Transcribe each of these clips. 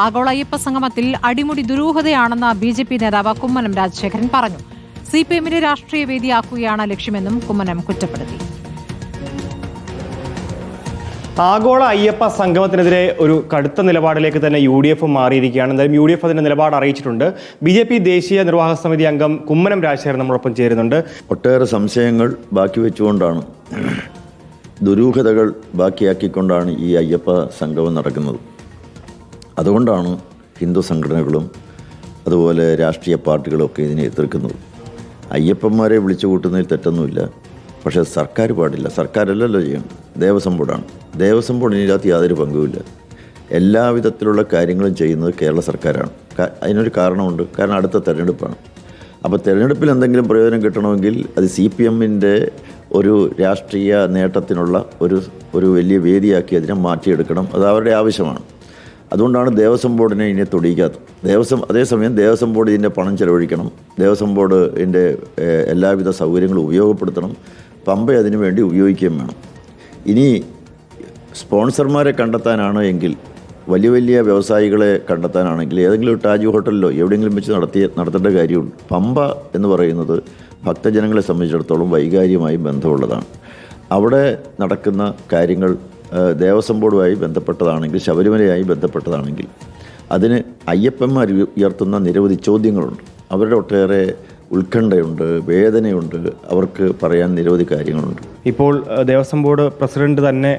ആഗോള അയ്യപ്പ സംഗമത്തിൽ അടിമുടി ദുരൂഹതയാണെന്ന് ബിജെപി നേതാവ് കുമ്മനം രാജശേഖരൻ പറഞ്ഞു. സിപിഎമ്മിനെ രാഷ്ട്രീയ വേദിയാക്കുകയാണ് ലക്ഷ്യമെന്നും കുമ്മനം കുറ്റപ്പെടുത്തി. ആഗോള അയ്യപ്പ സംഗമത്തിനെതിരെ ഒരു കടുത്ത നിലപാടിലേക്ക് തന്നെ UDF മാറിയിരിക്കുകയാണ്. എന്തായാലും UDF അതിന്റെ നിലപാട് അറിയിച്ചിട്ടുണ്ട്. BJP ദേശീയ നിർവാഹക സമിതി അംഗം കുമ്മനം രാജശേഖരൻ നമ്മളൊപ്പം ചേരുന്നുണ്ട്. ഒട്ടേറെ സംശയങ്ങൾ ബാക്കി വെച്ചുകൊണ്ടാണ്, ദുരൂഹതകൾ ബാക്കിയാക്കിക്കൊണ്ടാണ് ഈ അയ്യപ്പ സംഗമം നടക്കുന്നത്. അതുകൊണ്ടാണ് ഹിന്ദു സംഘടനകളും അതുപോലെ രാഷ്ട്രീയ പാർട്ടികളും ഒക്കെ ഇതിനെ എതിർക്കുന്നത്. അയ്യപ്പന്മാരെ വിളിച്ചു കൂട്ടുന്നതിൽ തെറ്റൊന്നുമില്ല, പക്ഷേ സർക്കാർ പാടില്ല. സർക്കാരല്ലല്ലോ ചെയ്യണം, ദേവസ്വം ബോർഡാണ്. ദേവസ്വം ബോർഡിന് ഇതിനകത്ത് യാതൊരു പങ്കുമില്ല. എല്ലാവിധത്തിലുള്ള കാര്യങ്ങളും ചെയ്യുന്നത് കേരള സർക്കാരാണ്. അതിനൊരു കാരണമുണ്ട്, കാരണം അടുത്ത തെരഞ്ഞെടുപ്പാണ്. അപ്പോൾ തെരഞ്ഞെടുപ്പിൽ എന്തെങ്കിലും പ്രയോജനം കിട്ടണമെങ്കിൽ അത് CPMൻ്റെ ഒരു രാഷ്ട്രീയ നേട്ടത്തിനുള്ള ഒരു വലിയ വേദിയാക്കി അതിനെ മാറ്റിയെടുക്കണം. അത് അവരുടെ ആവശ്യമാണ്. അതുകൊണ്ടാണ് ദേവസ്വം ബോർഡിനെ ഇനി തൊടിയിക്കാത്തത്. അതേസമയം ദേവസ്വം ബോർഡ് ഇതിൻ്റെ പണം ചെലവഴിക്കണം, ദേവസ്വം ബോർഡ് ഇതിൻ്റെ എല്ലാവിധ സൗകര്യങ്ങളും ഉപയോഗപ്പെടുത്തണം, പമ്പ അതിനു വേണ്ടി ഉപയോഗിക്കുകയും വേണം. ഇനി സ്പോൺസർമാരെ കണ്ടെത്താനാണ് എങ്കിൽ, വലിയ വലിയ വ്യവസായികളെ കണ്ടെത്താനാണെങ്കിൽ ഏതെങ്കിലും താജ് ഹോട്ടലിലോ എവിടെയെങ്കിലും വെച്ച് നടത്തേണ്ട കാര്യമുണ്ട്. പമ്പ എന്ന് പറയുന്നത് ഭക്തജനങ്ങളെ സംബന്ധിച്ചിടത്തോളം വൈകാരികമായി ബന്ധമുള്ളതാണ്. അവിടെ നടക്കുന്ന കാര്യങ്ങൾ ദേവസ്വം ബോർഡുമായി ബന്ധപ്പെട്ടതാണെങ്കിൽ, ശബരിമലയായി ബന്ധപ്പെട്ടതാണെങ്കിൽ അതിന് അയ്യപ്പന്മാർ ഉയർത്തുന്ന നിരവധി ചോദ്യങ്ങളുണ്ട്. അവരുടെ ഒട്ടേറെ ഉത്കണ്ഠയുണ്ട്, വേദനയുണ്ട്, അവർക്ക് പറയാൻ നിരവധി കാര്യങ്ങളുണ്ട്. ഇപ്പോൾ ദേവസ്വം ബോർഡ് പ്രസിഡന്റ് തന്നെ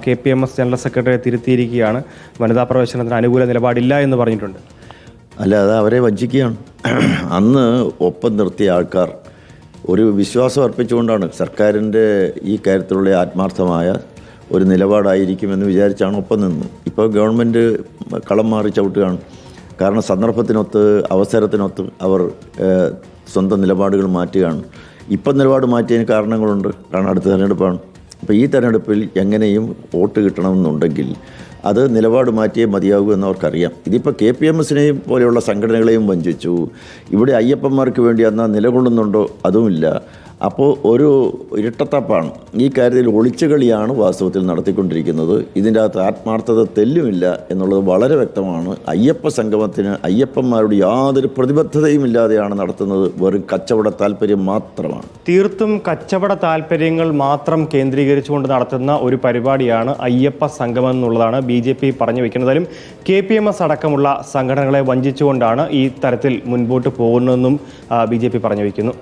KPMS ജനറൽ സെക്രട്ടറിയെ തിരുത്തിയിരിക്കുകയാണ്. വനിതാ പ്രവേശനത്തിന് അനുകൂല നിലപാടില്ല എന്ന് പറഞ്ഞിട്ടുണ്ട്. അല്ല, അത് അവരെ വഞ്ചിക്കുകയാണ്. അന്ന് ഒപ്പം നിർത്തിയ ആൾക്കാർ ഒരു വിശ്വാസം അർപ്പിച്ചുകൊണ്ടാണ് സർക്കാരിൻ്റെ ഈ കാര്യത്തിലുള്ള ആത്മാർത്ഥമായ ഒരു നിലപാടായിരിക്കുമെന്ന് വിചാരിച്ചാണ് ഒപ്പം നിന്നു. ഇപ്പോൾ ഗവൺമെൻറ് കളം മാറി ചവിട്ടുകയാണ്. കാരണം സന്ദർഭത്തിനൊത്ത്, അവസരത്തിനൊത്ത് അവർ സ്വന്തം നിലപാടുകൾ മാറ്റുകയാണ്. ഇപ്പം നിലപാട് മാറ്റിയതിന് കാരണങ്ങളുണ്ട്, കാരണം അടുത്ത തെരഞ്ഞെടുപ്പാണ്. അപ്പോൾ ഈ തെരഞ്ഞെടുപ്പിൽ എങ്ങനെയും വോട്ട് കിട്ടണമെന്നുണ്ടെങ്കിൽ അത് നിലപാട് മാറ്റിയേ മതിയാകൂ എന്നവർക്കറിയാം. ഇതിപ്പോൾ KPMSനെയും പോലെയുള്ള സംഘടനകളെയും വഞ്ചിച്ചു. ഇവിടെ അയ്യപ്പന്മാർക്ക് വേണ്ടി എന്നാൽ നിലകൊള്ളുന്നുണ്ടോ, അതുമില്ല. അപ്പോൾ ഒരു ഇരട്ടത്താപ്പാണ്. ഈ കാര്യത്തിൽ ഒളിച്ചുകളിയാണ് വാസ്തവത്തിൽ നടത്തിക്കൊണ്ടിരിക്കുന്നത്. ഇതിൻ്റെ അകത്ത് ആത്മാർത്ഥത തെല്ലുമില്ല എന്നുള്ളത് വളരെ വ്യക്തമാണ്. അയ്യപ്പ സംഗമത്തിന് അയ്യപ്പന്മാരുടെ യാതൊരു പ്രതിബദ്ധതയും ഇല്ലാതെയാണ് നടത്തുന്നത്. വെറും കച്ചവട താല്പര്യം മാത്രമാണ്. തീർത്തും കച്ചവട താല്പര്യങ്ങൾ മാത്രം കേന്ദ്രീകരിച്ചുകൊണ്ട് നടത്തുന്ന ഒരു പരിപാടിയാണ് അയ്യപ്പ സംഗമം എന്നുള്ളതാണ് BJP പറഞ്ഞു വയ്ക്കുന്നതിലും KPMS അടക്കമുള്ള സംഘടനകളെ വഞ്ചിച്ചുകൊണ്ടാണ് ഈ തരത്തിൽ മുൻപോട്ട് പോകുന്നതെന്നും BJP പറഞ്ഞു വയ്ക്കുന്നു.